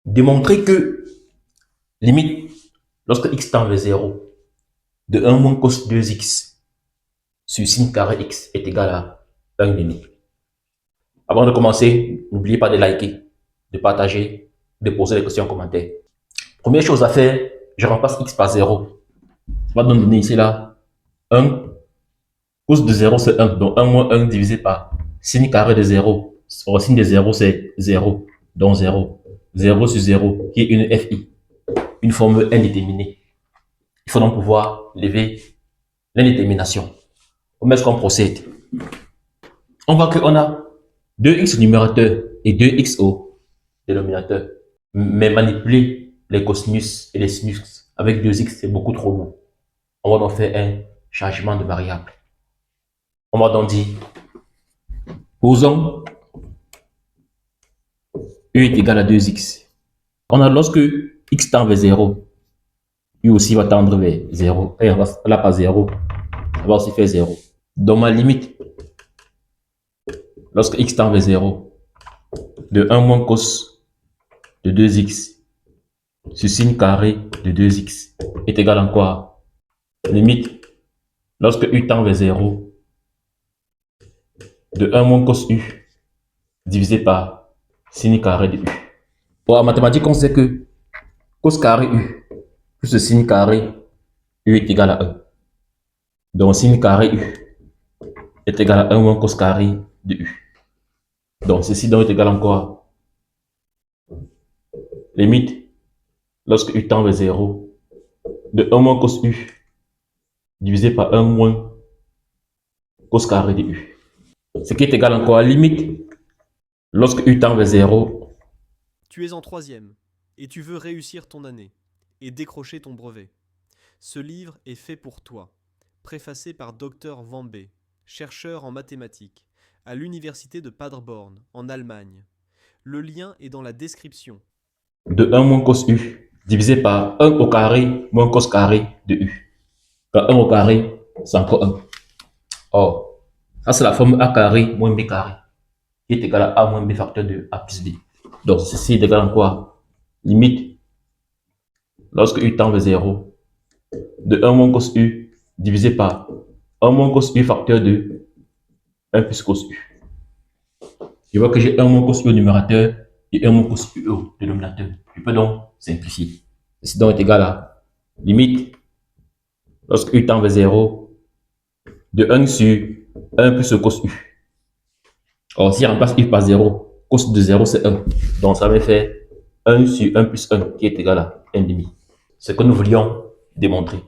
Démontrer que, limite, lorsque x tend vers 0, de 1 moins cos 2x sur sin carré x est égal à 1 demi. Avant de commencer, n'oubliez pas de liker, de partager, de poser des questions en commentaire. Première chose à faire, je remplace x par 0. Ça va donc donner ici là 1. Cos de 0 c'est 1. Donc 1 moins 1 divisé par sin carré de 0. Racine de 0 c'est 0. Donc 0. 0 sur 0 qui est une FI. Une formule indéterminée. Il faut donc pouvoir lever l'indétermination. Comment est-ce qu'on procède? On voit qu'on a 2x au numérateur et 2x au dénominateur. Mais manipuler les cosinus et les sinus avec 2x, c'est beaucoup trop lourd. On va donc faire un changement de variable. On va donc dire, posons u est égal à 2x. On a lorsque x tend vers 0, u aussi va tendre vers 0. Et on va là par 0, ça va aussi faire 0. Donc ma limite, lorsque x tend vers 0, de 1 moins cos de 2x sur sin carré de 2x est égal à quoi? Limite, lorsque u tend vers 0, de 1 moins cos u divisé par sin carré de u. Bon, en mathématiques, on sait que cos carré u plus sin carré u est égal à 1. Donc sin carré u est égal à 1 moins cos carré de u. Donc ceci donc est égal à quoi? Limite, lorsque u tend vers 0, de 1 moins cos u divisé par 1 moins cos carré de u. Ce qui est égal à quoi? Limite, lorsque u tend vers 0. Tu es en troisième et tu veux réussir ton année et décrocher ton brevet. Ce livre est fait pour toi, préfacé par Dr Vambé, chercheur en mathématiques, à l'université de Paderborn, en Allemagne. Le lien est dans la description. De 1 moins cos u divisé par 1 au carré moins cos carré de u. Quand 1 au carré, c'est encore 1. Or, ça c'est la formule a carré moins b carré, qui est égal à a moins b facteur de a plus b. Donc ceci est égal à quoi? Limite, lorsque u tend vers 0, de 1 moins cos u divisé par 1 moins cos u facteur de 1 plus cos u. Je vois que j'ai 1 moins cos u au numérateur et 1 moins cos u au dénominateur. Je peux donc simplifier. Ceci donc est égal à limite, lorsque u tend vers 0, de 1 sur 1 plus cos u. Or, si je remplace u par 0, cos de 0 c'est 1. Donc ça va faire 1 sur 1 plus 1 qui est égal à 1 demi. C'est ce que nous voulions démontrer.